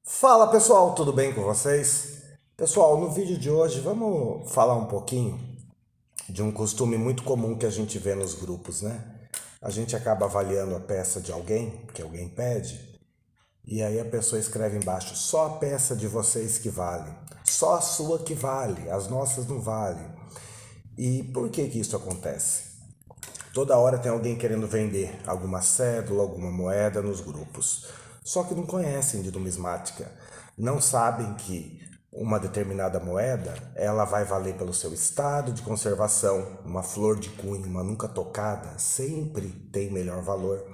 Fala pessoal, tudo bem com vocês? Pessoal, no vídeo de hoje vamos falar um pouquinho de um costume muito comum que a gente vê nos grupos, né? A gente acaba avaliando a peça de alguém, que alguém pede, e aí a pessoa escreve embaixo: só a peça de vocês que vale, só a sua que vale, as nossas não valem. E por que que isso acontece? Toda hora tem alguém querendo vender alguma cédula, alguma moeda nos grupos. Só que não conhecem de numismática. Não sabem que uma determinada moeda, ela vai valer pelo seu estado de conservação. Uma flor de cunho, uma nunca tocada, sempre tem melhor valor.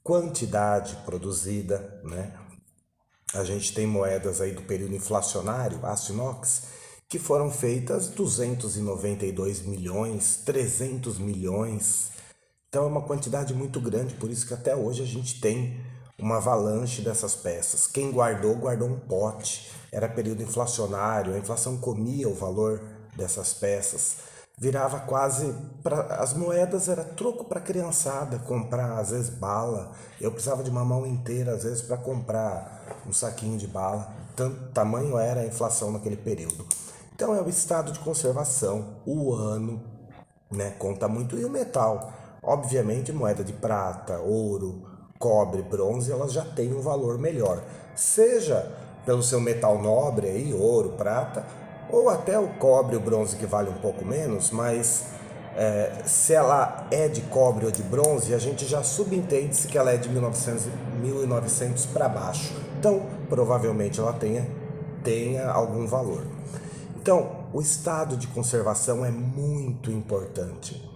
Quantidade produzida, né? A gente tem moedas aí do período inflacionário, aço inox, que foram feitas 292 milhões, 300 milhões. Então é uma quantidade muito grande, por isso que até hoje a gente tem uma avalanche dessas peças. Quem guardou, guardou um pote. Era período inflacionário, a inflação comia o valor dessas peças. Virava quase as moedas era troco para criançada comprar às vezes bala. Eu precisava de uma mão inteira às vezes para comprar um saquinho de bala. Tanto tamanho era a inflação naquele período. Então é o estado de conservação, o ano, né? Conta muito. E o metal. Obviamente, moeda de prata, ouro, cobre, bronze, elas já têm um valor melhor. Seja pelo seu metal nobre aí, ouro, prata, ou até o cobre e o bronze que vale um pouco menos, mas se ela é de cobre ou de bronze, a gente já subentende-se que ela é de 1900 para baixo. Então, provavelmente ela tenha algum valor. Então, o estado de conservação é muito importante.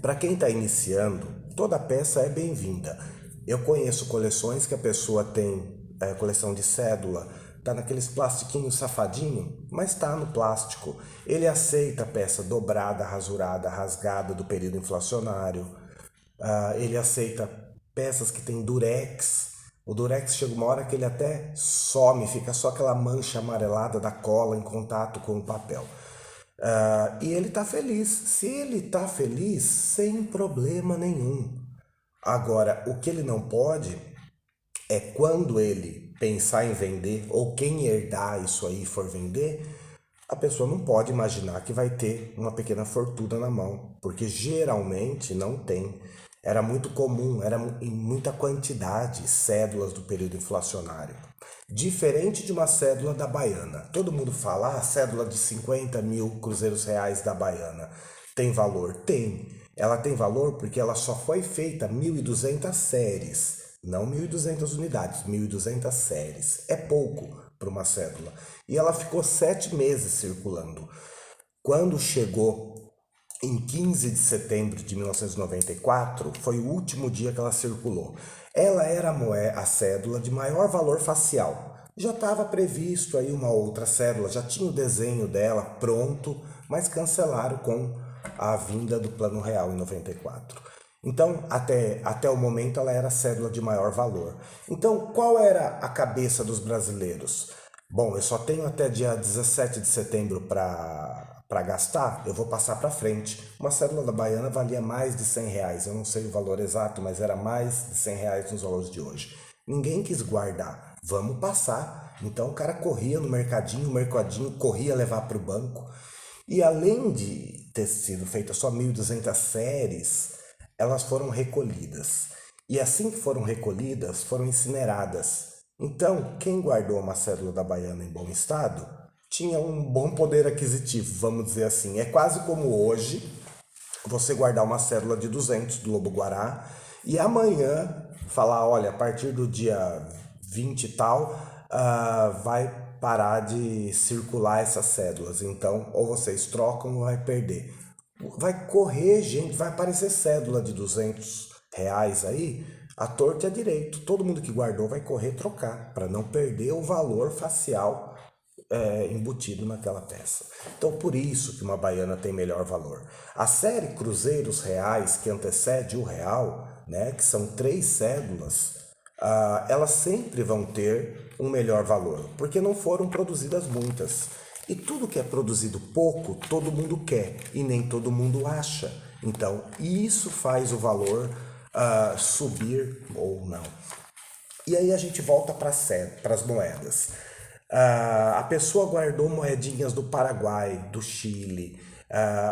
Para quem está iniciando, toda peça é bem-vinda. Eu conheço coleções que a pessoa tem coleção de cédula, tá naqueles plastiquinhos safadinho, mas tá no plástico. Ele aceita a peça dobrada, rasurada, rasgada do período inflacionário. Ele aceita peças que tem durex. O durex chega uma hora que ele até some, fica só aquela mancha amarelada da cola em contato com o papel. E ele tá feliz. Se ele tá feliz, sem problema nenhum. Agora, o que ele não pode é quando ele pensar em vender, ou quem herdar isso aí for vender, a pessoa não pode imaginar que vai ter uma pequena fortuna na mão, porque geralmente não tem. Era muito comum, era em muita quantidade cédulas do período inflacionário. Diferente de uma cédula da Baiana. Todo mundo fala, cédula de 50 mil cruzeiros reais da Baiana. Tem valor? Tem. Ela tem valor porque ela só foi feita 1.200 séries, não 1.200 unidades, 1.200 séries. É pouco para uma cédula. E ela ficou 7 meses circulando. Quando chegou em 15 de setembro de 1994, foi o último dia que ela circulou. Ela era a cédula de maior valor facial. Já estava previsto aí uma outra cédula, já tinha o desenho dela pronto, mas cancelaram com a vinda do Plano Real em 94. Então, até o momento, ela era a cédula de maior valor. Então, qual era a cabeça dos brasileiros? Bom, eu só tenho até dia 17 de setembro para gastar, eu vou passar para frente. Uma cédula da Baiana valia mais de 100 reais, eu não sei o valor exato, mas era mais de 100 reais nos valores de hoje. Ninguém quis guardar, vamos passar. Então o cara corria no mercadinho, o mercadinho corria levar para o banco. E além de ter sido feita só 1.200 séries, elas foram recolhidas. E assim que foram recolhidas, foram incineradas. Então, quem guardou uma cédula da Baiana em bom estado tinha um bom poder aquisitivo, vamos dizer assim. É quase como hoje você guardar uma cédula de 200 do Lobo Guará e amanhã falar, olha, a partir do dia 20 e tal, vai parar de circular essas cédulas. Então, ou vocês trocam ou vai perder. Vai correr, gente, vai aparecer cédula de 200 reais aí, a torta e a direito. Todo mundo que guardou vai correr trocar, para não perder o valor facial embutido naquela peça. Então, por isso que uma baiana tem melhor valor. A série Cruzeiros Reais, que antecede o real, né, que são 3 cédulas, elas sempre vão ter um melhor valor, porque não foram produzidas muitas. E tudo que é produzido pouco, todo mundo quer e nem todo mundo acha. Então, isso faz o valor subir ou não. E aí a gente volta para as moedas. A pessoa guardou moedinhas do Paraguai, do Chile,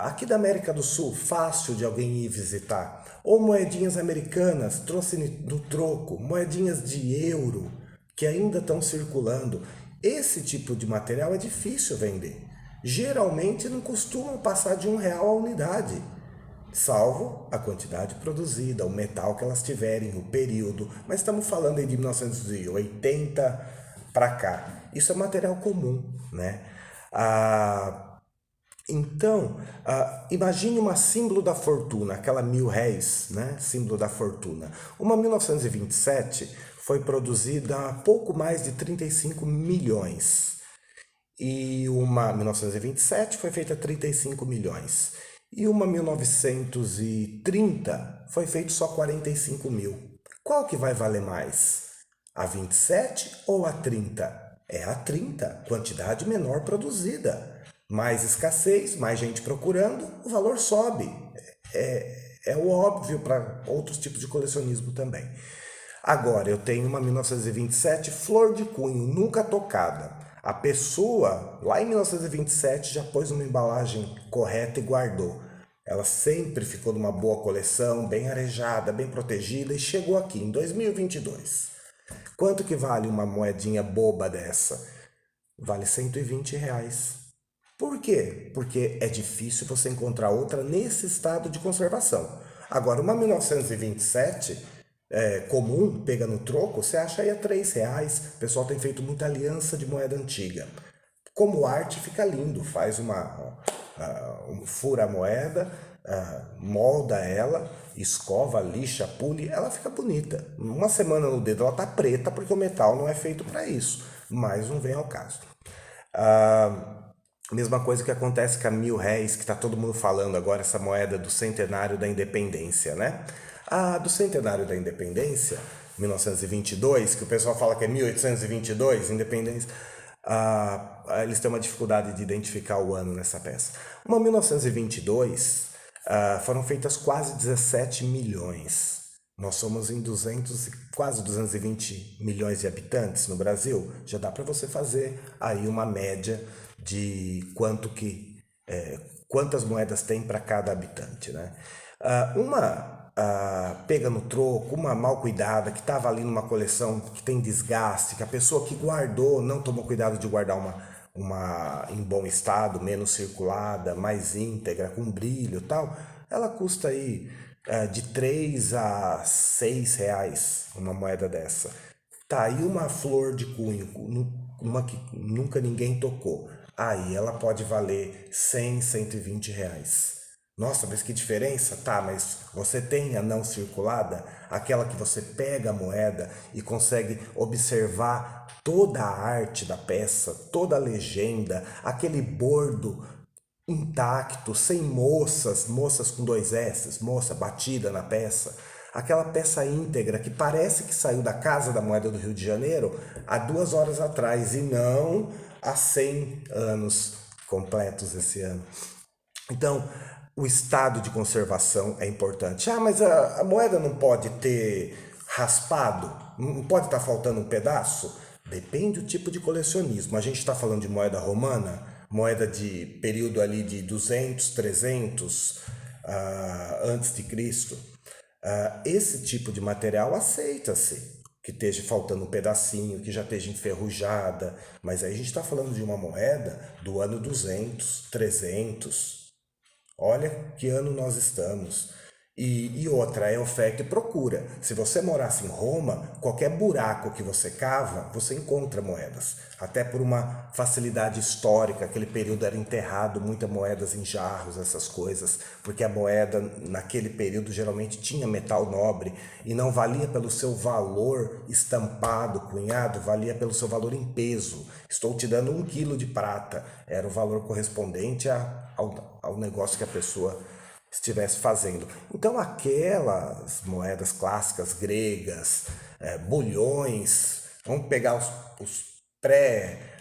aqui da América do Sul, fácil de alguém ir visitar. Ou moedinhas americanas, trouxe no troco, moedinhas de euro, que ainda estão circulando. Esse tipo de material é difícil vender. Geralmente não costumam passar de R$ 1 a unidade, salvo a quantidade produzida, o metal que elas tiverem, o período. Mas estamos falando aí de 1980 para cá. Isso é material comum, né? Imagine uma símbolo da fortuna, aquela R$ 1.000, né? Símbolo da fortuna. Uma 1927 foi produzida a pouco mais de 35 milhões. E uma 1927 foi feita 35 milhões. E uma 1930 foi feito só 45 mil. Qual que vai valer mais? A 27 ou a 30? É a 30, quantidade menor produzida. Mais escassez, mais gente procurando, o valor sobe. É o óbvio para outros tipos de colecionismo também. Agora, eu tenho uma 1927 flor de cunho, nunca tocada. A pessoa, lá em 1927, já pôs uma embalagem correta e guardou. Ela sempre ficou numa boa coleção, bem arejada, bem protegida e chegou aqui em 2022. Quanto que vale uma moedinha boba dessa? Vale R$ 120. Por quê? Porque é difícil você encontrar outra nesse estado de conservação. Agora, uma 1927 comum, pega no troco, você acha aí a R$ 3. O pessoal tem feito muita aliança de moeda antiga. Como arte fica lindo, faz fura a moeda, molda ela, escova, lixa, pule, ela fica bonita. Uma semana no dedo ela tá preta porque o metal não é feito para isso, mas não vem ao caso. Mesma coisa que acontece com a R$ 1.000, que está todo mundo falando agora, essa moeda do centenário da independência, né? A do centenário da independência, 1922, que o pessoal fala que é 1822, independência, eles têm uma dificuldade de identificar o ano nessa peça. Uma 1922, foram feitas quase 17 milhões. Nós somos em 200, quase 220 milhões de habitantes no Brasil. Já dá para você fazer aí uma média de quantas moedas tem para cada habitante, né? Uma pega no troco, uma mal cuidada, que estava ali numa coleção que tem desgaste, que a pessoa que guardou não tomou cuidado de guardar uma em bom estado, menos circulada, mais íntegra, com brilho e tal, ela custa aí de R$ 3 a R$ 6 uma moeda dessa. Tá aí uma flor de cunho, uma que nunca ninguém tocou. Aí ela pode valer 100, R$ 120. Nossa, mas que diferença? Tá, mas você tem a não circulada, aquela que você pega a moeda e consegue observar toda a arte da peça, toda a legenda, aquele bordo intacto, sem moças com dois S, moça batida na peça. Aquela peça íntegra que parece que saiu da Casa da Moeda do Rio de Janeiro há 2 horas atrás e não há 100 anos completos esse ano. Então, o estado de conservação é importante. Ah, mas a moeda não pode ter raspado? Não pode estar faltando um pedaço? Depende do tipo de colecionismo. A gente está falando de moeda romana, moeda de período ali de 200, 300 antes de Cristo. Esse tipo de material aceita-se que esteja faltando um pedacinho, que já esteja enferrujada, mas aí a gente está falando de uma moeda do ano 200, 300. Olha que ano nós estamos. E outra, é oferta e procura. Se você morasse em Roma, qualquer buraco que você cava, você encontra moedas. Até por uma facilidade histórica, aquele período era enterrado, muitas moedas em jarros, essas coisas, porque a moeda naquele período geralmente tinha metal nobre e não valia pelo seu valor estampado, cunhado, valia pelo seu valor em peso. Estou te dando 1 quilo de prata, era o valor correspondente ao negócio que a pessoa estivesse fazendo. Então aquelas moedas clássicas gregas, bulhões, vamos pegar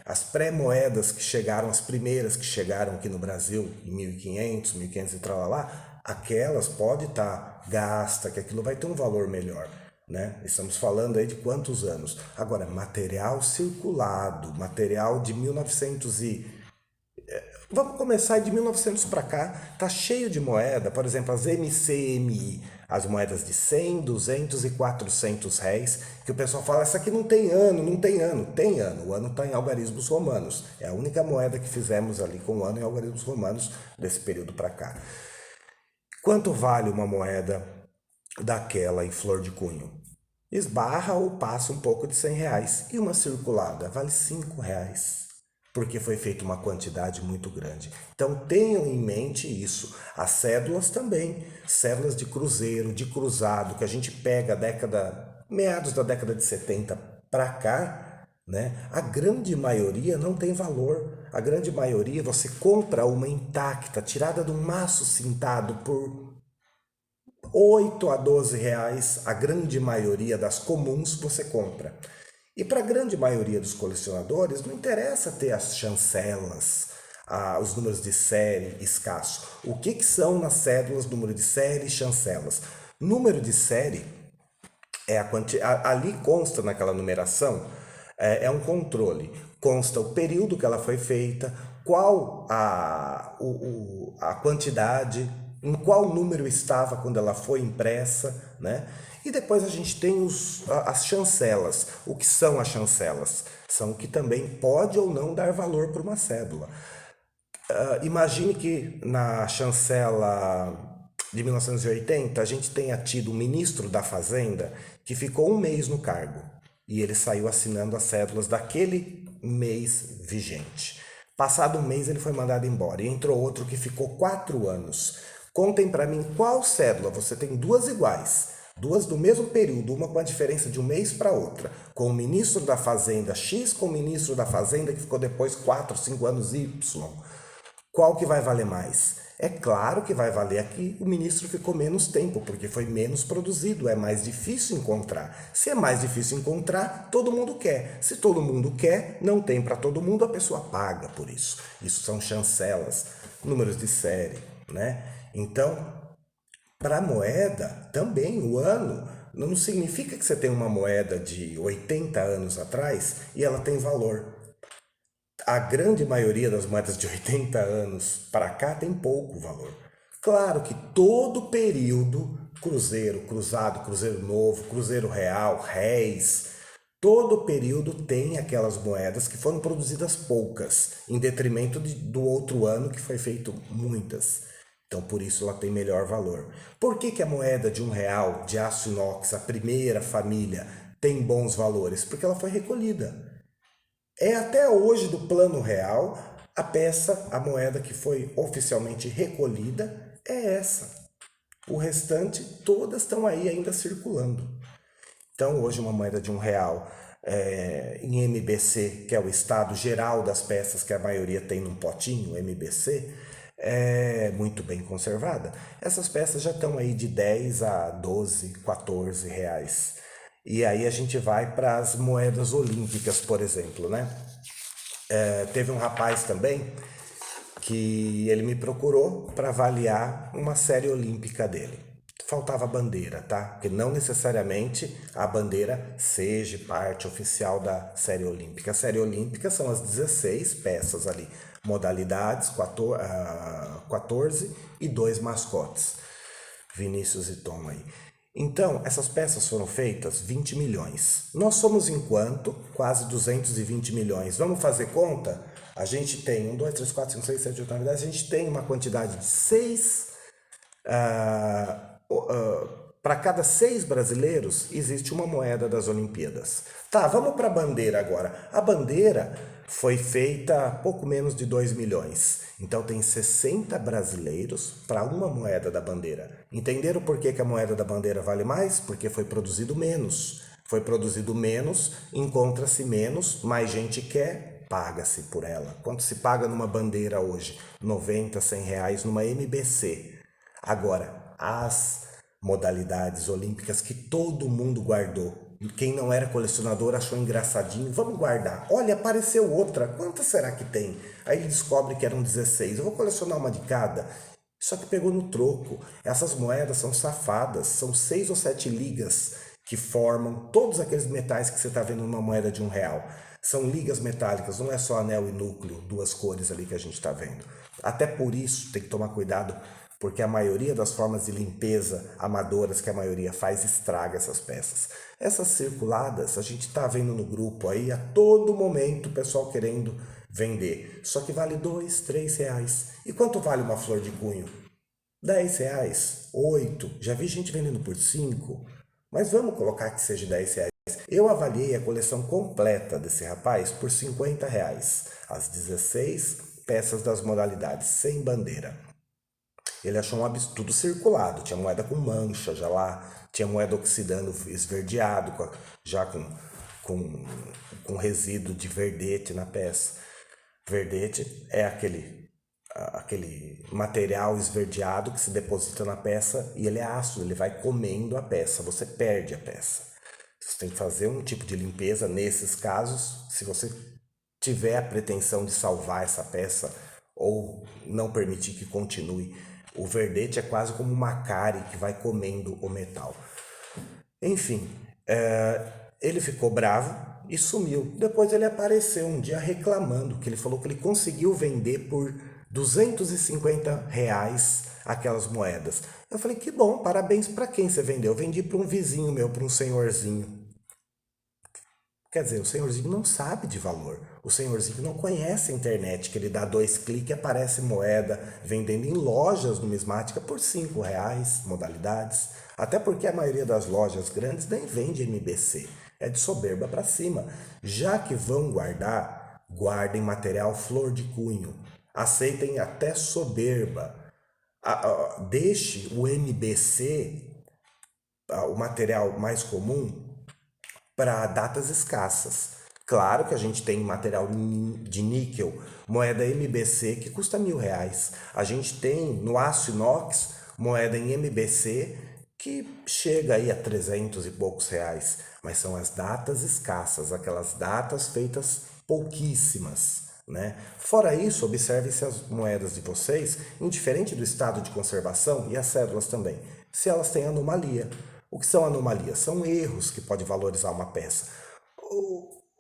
as pré-moedas que chegaram, as primeiras que chegaram aqui no Brasil em 1500, 1500 e tralalá, aquelas pode estar gasta, que aquilo vai ter um valor melhor. né? Estamos falando aí de quantos anos? Agora, material circulado, material de 1900 e... Vamos começar de 1900 para cá, tá cheio de moeda, por exemplo, as MCMI, as moedas de 100, 200 e 400 réis, que o pessoal fala, essa aqui não tem ano, não tem ano. Tem ano, o ano está em algarismos romanos. É a única moeda que fizemos ali com o ano em algarismos romanos desse período para cá. Quanto vale uma moeda daquela em flor de cunho? Esbarra ou passa um pouco de 100 reais. E uma circulada vale 5 reais, porque foi feita uma quantidade muito grande. Então tenham em mente isso. As cédulas também, cédulas de cruzeiro, de cruzado, que a gente pega meados da década de 70 para cá, né? A grande maioria não tem valor. A grande maioria você compra uma intacta, tirada de um maço cintado por 8 a 12 reais, a grande maioria das comuns você compra. E para a grande maioria dos colecionadores, não interessa ter as chancelas, os números de série escasso. O que são nas cédulas número de série e chancelas? Número de série é ali consta naquela numeração, é um controle. Consta o período que ela foi feita, qual a quantidade, em qual número estava quando ela foi impressa, né? E depois a gente tem as chancelas. O que são as chancelas? São o que também pode ou não dar valor para uma cédula. Imagine que na chancela de 1980 a gente tenha tido um ministro da Fazenda que ficou um mês no cargo e ele saiu assinando as cédulas daquele mês vigente. Passado um mês ele foi mandado embora e entrou outro que ficou 4 anos. Contem para mim qual cédula, você tem duas iguais, duas do mesmo período, uma com a diferença de um mês para outra, com o ministro da Fazenda X, com o ministro da Fazenda que ficou depois 4, 5 anos Y. Qual que vai valer mais? É claro que vai valer aqui o ministro ficou menos tempo, porque foi menos produzido, é mais difícil encontrar. Se é mais difícil encontrar, todo mundo quer. Se todo mundo quer, não tem para todo mundo, a pessoa paga por isso. Isso são chancelas, números de série, né? Então, para a moeda, também o ano não significa que você tem uma moeda de 80 anos atrás e ela tem valor. A grande maioria das moedas de 80 anos para cá tem pouco valor. Claro que todo período, cruzeiro, cruzado, cruzeiro novo, cruzeiro real, réis, todo período tem aquelas moedas que foram produzidas poucas, em detrimento do outro ano que foi feito muitas. Então por isso ela tem melhor valor. Por que a moeda de R$ 1 de aço inox, a primeira família, tem bons valores? Porque ela foi recolhida. É até hoje do plano real, a peça, a moeda que foi oficialmente recolhida é essa. O restante, todas estão aí ainda circulando. Então hoje uma moeda de R$ 1 em MBC, que é o estado geral das peças que a maioria tem num potinho, MBC, é muito bem conservada. Essas peças já estão aí de 10 a 12, 14 reais. E aí a gente vai para as moedas olímpicas, por exemplo, né? Teve um rapaz também que ele me procurou para avaliar uma série olímpica dele. Faltava bandeira, tá? Porque não necessariamente a bandeira seja parte oficial da série olímpica. A série olímpica são as 16 peças ali, modalidades, 14 e 2 mascotes, Vinícius e Tom aí. Então, essas peças foram feitas 20 milhões. Nós somos em quanto? Quase 220 milhões. Vamos fazer conta? A gente tem 1, 2, 3, 4, 5, 6, 7, 8, 9, 10. A gente tem uma quantidade de 6. Para cada 6 brasileiros, existe uma moeda das Olimpíadas. Tá, vamos para a bandeira agora. A bandeira foi feita pouco menos de 2 milhões. Então tem 60 brasileiros para uma moeda da bandeira. Entenderam por que a moeda da bandeira vale mais? Porque foi produzido menos. Foi produzido menos, encontra-se menos, mais gente quer, paga-se por ela. Quanto se paga numa bandeira hoje? 90, 100 reais numa MBC. Agora, as modalidades olímpicas que todo mundo guardou. Quem não era colecionador achou engraçadinho. Vamos guardar. Olha, apareceu outra. Quantas será que tem? Aí ele descobre que eram 16. Eu vou colecionar uma de cada. Só que pegou no troco. Essas moedas são safadas. São 6 ou 7 ligas que formam todos aqueles metais que você está vendo numa moeda de R$ 1. São ligas metálicas, não é só anel e núcleo, duas cores ali que a gente está vendo. Até por isso tem que tomar cuidado, porque a maioria das formas de limpeza amadoras que a maioria faz estraga essas peças. Essas circuladas a gente está vendo no grupo aí a todo momento o pessoal querendo vender. Só que vale R$ 2, R$ 3. E quanto vale uma flor de cunho? R$ 10, 8. Já vi gente vendendo por 5. Mas vamos colocar que seja R$ 10. Eu avaliei a coleção completa desse rapaz por R$ 50. As 16 peças das modalidades, sem bandeira. Ele achou um absurdo, tudo circulado, tinha moeda com mancha já lá, tinha moeda oxidando, esverdeado, já com resíduo de verdete na peça. Verdete é aquele material esverdeado que se deposita na peça e ele é ácido, ele vai comendo a peça, você perde a peça. Você tem que fazer um tipo de limpeza nesses casos, se você tiver a pretensão de salvar essa peça ou não permitir que continue. O verdete é quase como uma cárie que vai comendo o metal. Enfim, ele ficou bravo e sumiu. Depois ele apareceu um dia reclamando, que ele falou que ele conseguiu vender por R$ 250 aquelas moedas. Eu falei, que bom, parabéns. Para quem você vendeu? Eu vendi para um vizinho meu, para um senhorzinho. Quer dizer, o senhorzinho não sabe de valor. O senhorzinho não conhece a internet, que ele dá 2 cliques e aparece moeda vendendo em lojas numismáticas por R$ 5, modalidades. Até porque a maioria das lojas grandes nem vende MBC. É de soberba para cima. Já que vão guardar, guardem material flor de cunho. Aceitem até soberba. Deixe o MBC, o material mais comum, para datas escassas. Claro que a gente tem material de níquel, moeda MBC que custa R$ 1.000. A gente tem no aço inox moeda em MBC que chega aí a 300 e poucos reais. Mas são as datas escassas, aquelas datas feitas pouquíssimas, né? Fora isso, observe se as moedas de vocês, indiferente do estado de conservação, e as cédulas também, se elas têm anomalia. O que são anomalias? São erros que podem valorizar uma peça.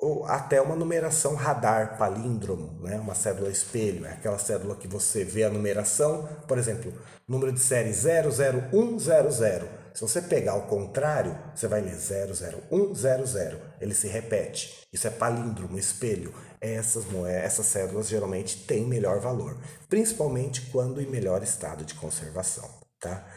Ou até uma numeração radar, palíndromo, né? Uma cédula espelho, é aquela cédula que você vê a numeração, por exemplo, número de série 00100. Se você pegar ao contrário, você vai ler 00100. Ele se repete. Isso é palíndromo, espelho. Essas cédulas geralmente têm melhor valor, principalmente quando em melhor estado de conservação, tá?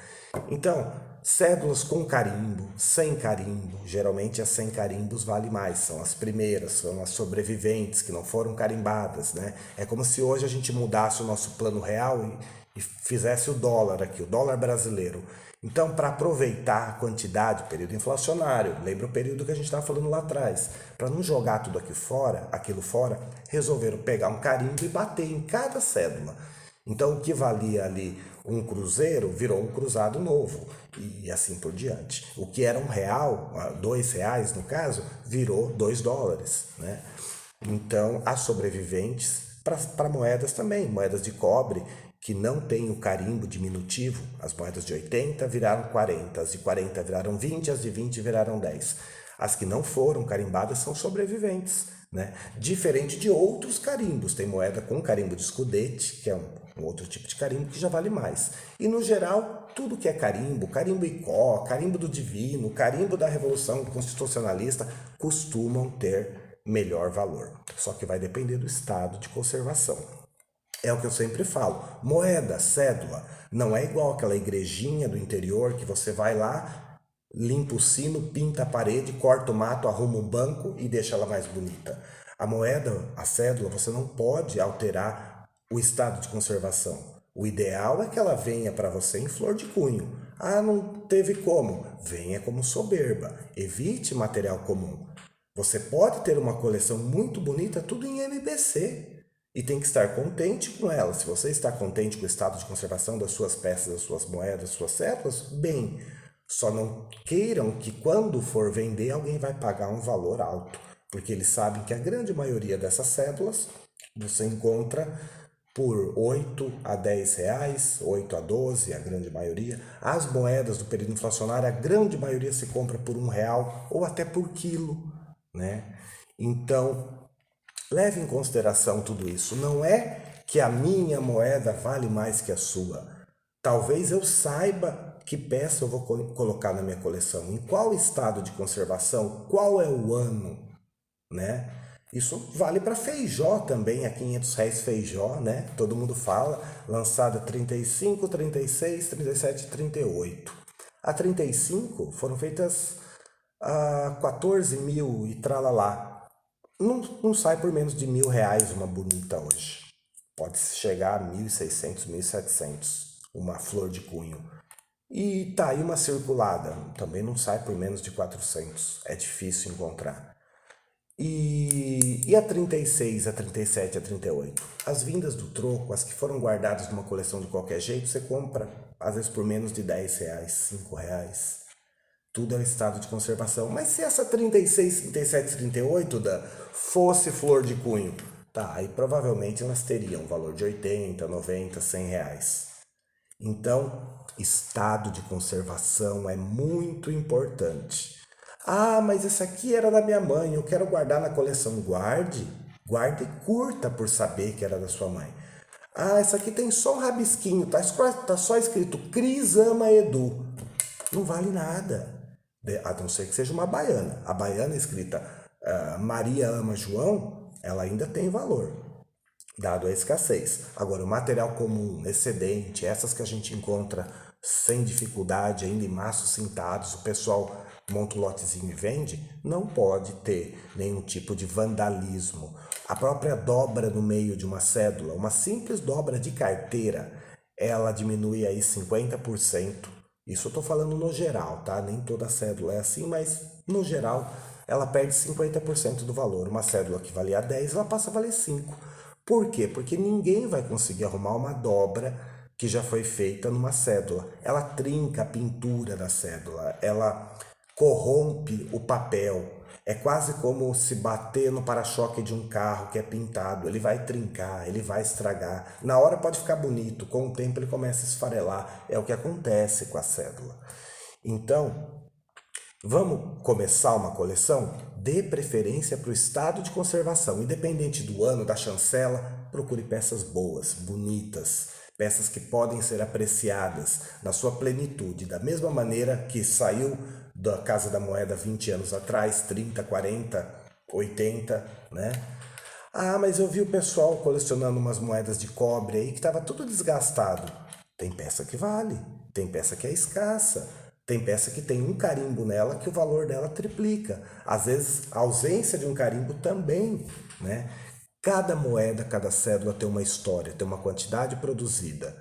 Então, cédulas com carimbo, sem carimbo, geralmente as sem carimbos vale mais, são as primeiras, são as sobreviventes que não foram carimbadas, né? É como se hoje a gente mudasse o nosso plano real e fizesse o dólar aqui, o dólar brasileiro. Então, para aproveitar a quantidade, período inflacionário, lembra o período que a gente estava falando lá atrás, para não jogar tudo aquilo fora, resolveram pegar um carimbo e bater em cada cédula. Então, o que valia ali um cruzeiro virou um cruzado novo e assim por diante. O que era R$ 1, R$ 2 no caso, virou US$ 2, né? Então, as sobreviventes para moedas também, moedas de cobre que não tem o carimbo diminutivo, as moedas de 80 viraram 40, as de 40 viraram 20, as de 20 viraram 10. As que não foram carimbadas são sobreviventes, né? Diferente de outros carimbos, tem moeda com carimbo de escudete, que é um outro tipo de carimbo que já vale mais. E no geral, tudo que é carimbo, carimbo Icó, carimbo do Divino, carimbo da Revolução Constitucionalista, costumam ter melhor valor. Só que vai depender do estado de conservação. É o que eu sempre falo, moeda, cédula, não é igual aquela igrejinha do interior que você vai lá, limpa o sino, pinta a parede, corta o mato, arruma um banco e deixa ela mais bonita. A moeda, a cédula, você não pode alterar o estado de conservação. O ideal é que ela venha para você em flor de cunho. Ah, não teve como? Venha como soberba. Evite material comum. Você pode ter uma coleção muito bonita, tudo em MBC. E tem que estar contente com ela. Se você está contente com o estado de conservação das suas peças, das suas moedas, das suas cédulas, bem. Só não queiram que quando for vender alguém vai pagar um valor alto. Porque eles sabem que a grande maioria dessas cédulas você encontra por 8 a 10 reais, 8 a 12, a grande maioria. As moedas do período inflacionário, a grande maioria se compra por R$ 1 ou até por quilo, né? Então, leve em consideração tudo isso. Não é que a minha moeda vale mais que a sua. Talvez eu saiba que peça eu vou colocar na minha coleção, em qual estado de conservação, qual é o ano, né? Isso vale para feijó também, a R$ 500 feijó, né? Todo mundo fala, lançada 35, 36, 37, 38. A 35 foram feitas a 14 mil e tralalá. Não sai por menos de R$ 1.000 uma bonita hoje. Pode chegar a 1.600, 1.700 uma flor de cunho. E tá aí uma circulada, também não sai por menos de 400. É difícil encontrar. E a 36, a 37, a 38? As vindas do troco, as que foram guardadas numa coleção de qualquer jeito, você compra às vezes por menos de R$ 10, R$ 5. Tudo é um estado de conservação. Mas se essa 36, 37, 38 fosse flor de cunho, tá, aí provavelmente elas teriam um valor de 80, 90, R$ 100. Então, estado de conservação é muito importante. Ah, mas esse aqui era da minha mãe, eu quero guardar na coleção. Guarde, guarde e curta por saber que era da sua mãe. Ah, essa aqui tem só um rabisquinho, tá só escrito Cris ama Edu. Não vale nada, a não ser que seja uma baiana. A baiana escrita Maria ama João, ela ainda tem valor, dado a escassez. Agora, o material comum, excedente, essas que a gente encontra sem dificuldade, ainda em maços cintados, o pessoal monta um lotezinho e vende, não pode ter nenhum tipo de vandalismo. A própria dobra no meio de uma cédula, uma simples dobra de carteira, ela diminui aí 50%. Isso eu estou falando no geral, tá? Nem toda cédula é assim, mas no geral ela perde 50% do valor. Uma cédula que valia 10, ela passa a valer 5. Por quê? Porque ninguém vai conseguir arrumar uma dobra que já foi feita numa cédula. Ela trinca a pintura da cédula, ela corrompe o papel. É quase como se bater no para-choque de um carro que é pintado. Ele vai trincar, ele vai estragar. Na hora pode ficar bonito, com o tempo ele começa a esfarelar. É o que acontece com a cédula. Então, vamos começar uma coleção? Dê preferência para o estado de conservação. Independente do ano, da chancela, procure peças boas, bonitas, peças que podem ser apreciadas na sua plenitude, da mesma maneira que saiu da Casa da Moeda 20 anos atrás, 30, 40, 80, né? Ah, mas eu vi o pessoal colecionando umas moedas de cobre aí que estava tudo desgastado. Tem peça que vale, tem peça que é escassa, tem peça que tem um carimbo nela que o valor dela triplica. Às vezes, a ausência de um carimbo também, né? Cada moeda, cada cédula tem uma história, tem uma quantidade produzida.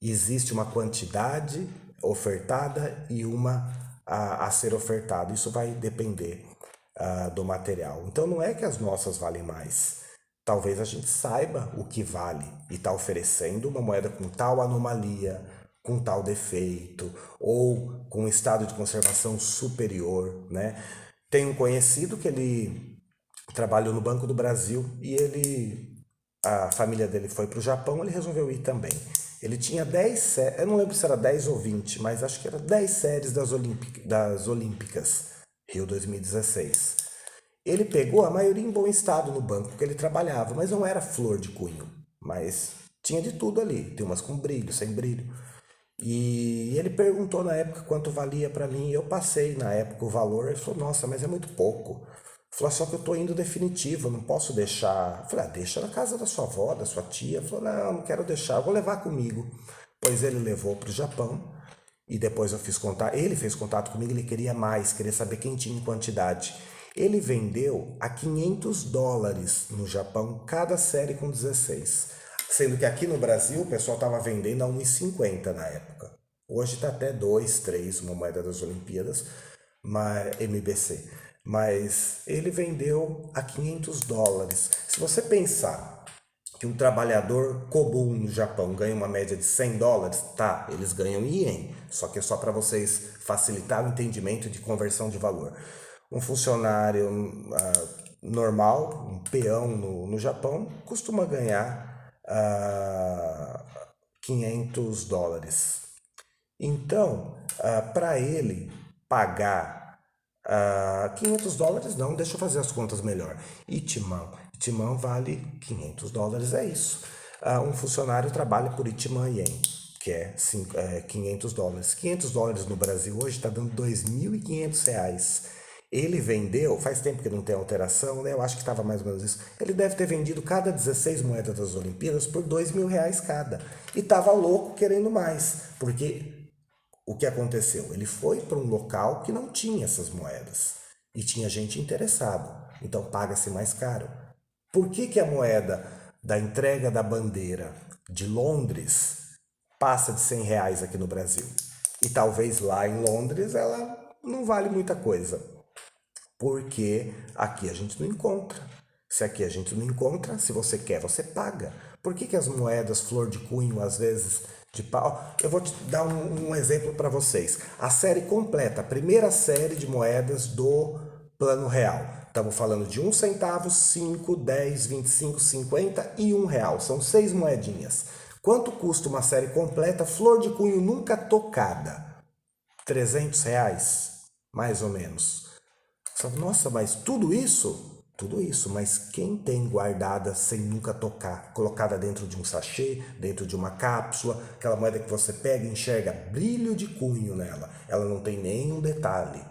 Existe uma quantidade ofertada e uma a ser ofertada. Isso vai depender do material. Então não é que as nossas valem mais. Talvez a gente saiba o que vale e está oferecendo uma moeda com tal anomalia, com tal defeito ou com estado de conservação superior, né? Tem um conhecido que ele trabalhou no Banco do Brasil e a família dele foi para o Japão, ele resolveu ir também. Ele tinha 10 séries, eu não lembro se era 10 ou 20, mas acho que era 10 séries das Olímpicas, Rio 2016. Ele pegou a maioria em bom estado no banco que ele trabalhava, mas não era flor de cunho, mas tinha de tudo ali, tem umas com brilho, sem brilho. E ele perguntou na época quanto valia para mim, e eu passei na época o valor, ele falou, nossa, mas é muito pouco. Falou, só que eu tô indo definitivo, eu não posso deixar. Eu falei, deixa na casa da sua avó, da sua tia. Ele falou, não quero deixar, eu vou levar comigo. Pois ele levou para o Japão e depois eu fiz contato. Ele fez contato comigo, ele queria mais, queria saber quem tinha em quantidade. Ele vendeu a US$ 500 no Japão, cada série com 16. Sendo que aqui no Brasil o pessoal estava vendendo a 1,50 na época. Hoje está até 2, 3, uma moeda das Olimpíadas, MBC. Mas ele vendeu a US$ 500. Se você pensar que um trabalhador comum no Japão ganha uma média de US$ 100, tá, eles ganham em ien, só que é só para vocês facilitar o entendimento de conversão de valor. Um funcionário normal, um peão no Japão, costuma ganhar ah, $500. Então, para ele pagar $500, não, deixa eu fazer as contas melhor. Itimão vale $500, é isso. Um funcionário trabalha por Itimã Yen, que é $500. $500 no Brasil hoje está dando R$ 2.500. Ele vendeu, faz tempo que não tem alteração, né? Eu acho que estava mais ou menos isso. Ele deve ter vendido cada 16 moedas das Olimpíadas por R$ 2.000 cada. E estava louco querendo mais, porque o que aconteceu? Ele foi para um local que não tinha essas moedas e tinha gente interessada, então paga-se mais caro. Por que a moeda da entrega da bandeira de Londres passa de R$ 100 aqui no Brasil? E talvez lá em Londres ela não vale muita coisa, porque aqui a gente não encontra. Se aqui a gente não encontra, se você quer, você paga. Por que as moedas flor de cunho, às vezes, de pau... Eu vou te dar um exemplo para vocês. A série completa, a primeira série de moedas do Plano Real. Estamos falando de 1 centavo, 5, 10, 25, 50 e R$ 1. São 6 moedinhas. Quanto custa uma série completa, flor de cunho nunca tocada? R$ 300, mais ou menos. Nossa, mas tudo isso? Tudo isso, mas quem tem guardada sem nunca tocar, colocada dentro de um sachê, dentro de uma cápsula, aquela moeda que você pega e enxerga brilho de cunho nela, ela não tem nenhum detalhe.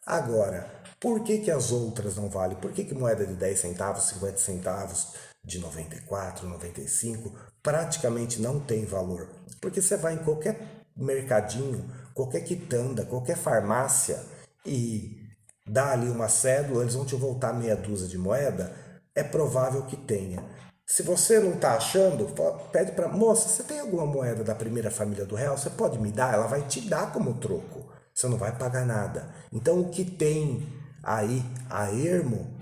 Agora, por que as outras não valem? Por que moeda de 10 centavos, 50 centavos, de 94, 95, praticamente não tem valor? Porque você vai em qualquer mercadinho, qualquer quitanda, qualquer farmácia e dá ali uma cédula, eles vão te voltar meia dúzia de moeda, é provável que tenha. Se você não está achando, pede para moça, você tem alguma moeda da primeira família do real? Você pode me dar? Ela vai te dar como troco. Você não vai pagar nada. Então o que tem aí a ermo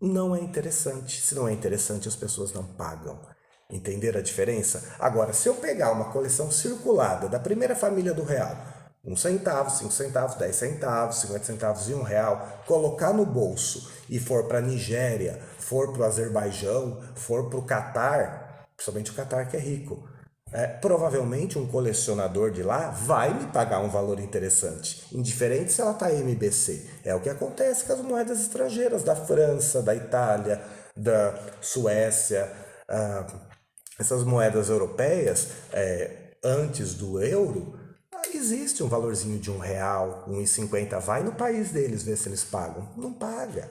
não é interessante. Se não é interessante, as pessoas não pagam. Entenderam a diferença? Agora, se eu pegar uma coleção circulada da primeira família do real, 1 centavo, 5 centavos, 10 centavos, 50 centavos e R$ 1, colocar no bolso e for para a Nigéria, for para o Azerbaijão, for para o Catar, principalmente o Catar que é rico, provavelmente um colecionador de lá vai me pagar um valor interessante, indiferente se ela está MBC. É o que acontece com as moedas estrangeiras da França, da Itália, da Suécia, essas moedas europeias, antes do euro, existe um valorzinho de R$ 1, R$ 1,50. Vai no país deles ver se eles pagam. Não paga.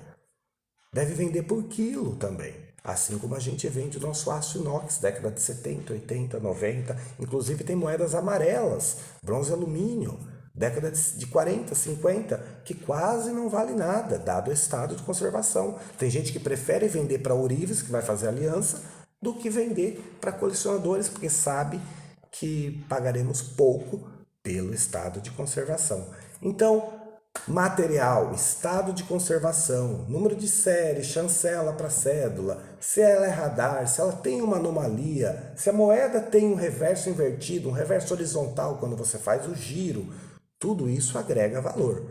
Deve vender por quilo também. Assim como a gente vende o nosso aço inox, década de 70, 80, 90. Inclusive tem moedas amarelas, bronze e alumínio, década de 40, 50, que quase não vale nada, dado o estado de conservação. Tem gente que prefere vender para ourives, que vai fazer aliança, do que vender para colecionadores, porque sabe que pagaremos pouco pelo estado de conservação. Então, material, estado de conservação, número de série, chancela para cédula, se ela é radar, se ela tem uma anomalia, se a moeda tem um reverso invertido, um reverso horizontal quando você faz o giro, tudo isso agrega valor.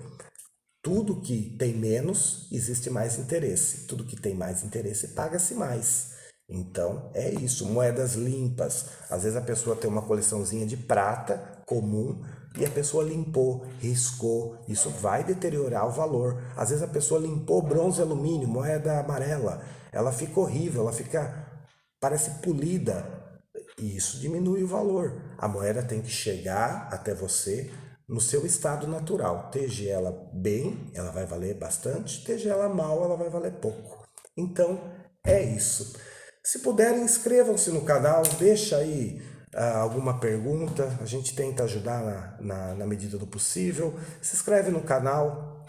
Tudo que tem menos, existe mais interesse. Tudo que tem mais interesse, paga-se mais. Então, é isso. Moedas limpas. Às vezes a pessoa tem uma coleçãozinha de prata comum e a pessoa limpou, riscou. Isso vai deteriorar o valor. Às vezes a pessoa limpou bronze e alumínio, moeda amarela. Ela fica horrível, ela fica, parece polida. E isso diminui o valor. A moeda tem que chegar até você no seu estado natural. TG ela bem, ela vai valer bastante. TG ela mal, ela vai valer pouco. Então, é isso. Se puderem, inscrevam-se no canal, deixa aí alguma pergunta, a gente tenta ajudar na medida do possível. Se inscreve no canal,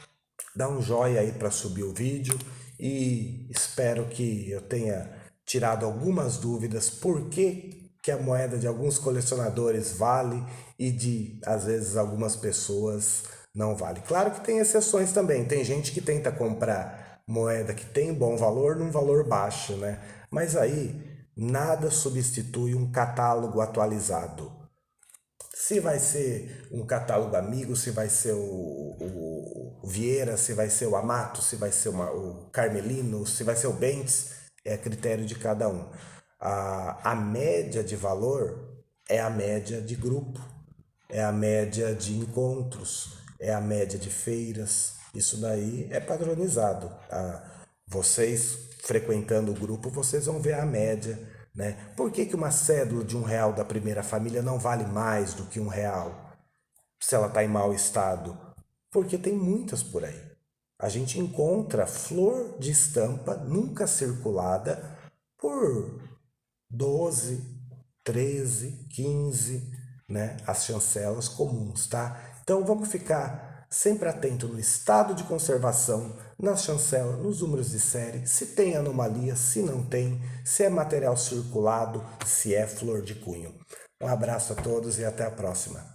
dá um joinha aí para subir o vídeo e espero que eu tenha tirado algumas dúvidas por que a moeda de alguns colecionadores vale e de, às vezes, algumas pessoas não vale. Claro que tem exceções também, tem gente que tenta comprar moeda que tem bom valor num valor baixo, né? Mas aí nada substitui um catálogo atualizado. Se vai ser um catálogo amigo, se vai ser o Vieira, se vai ser o Amato, se vai ser o Carmelino, se vai ser o Bentes, é critério de cada um. A média de valor é a média de grupo, é a média de encontros, é a média de feiras. Isso daí é padronizado. Vocês frequentando o grupo, vocês vão ver a média, né? Por que que uma cédula de R$ 1 da primeira família não vale mais do que R$ 1 se ela está em mau estado? Porque tem muitas por aí. A gente encontra flor de estampa nunca circulada por 12, 13, 15, né? As chancelas comuns, tá? Então vamos ficar sempre atento no estado de conservação, nas chancelas, nos números de série, se tem anomalia, se não tem, se é material circulado, se é flor de cunho. Um abraço a todos e até a próxima.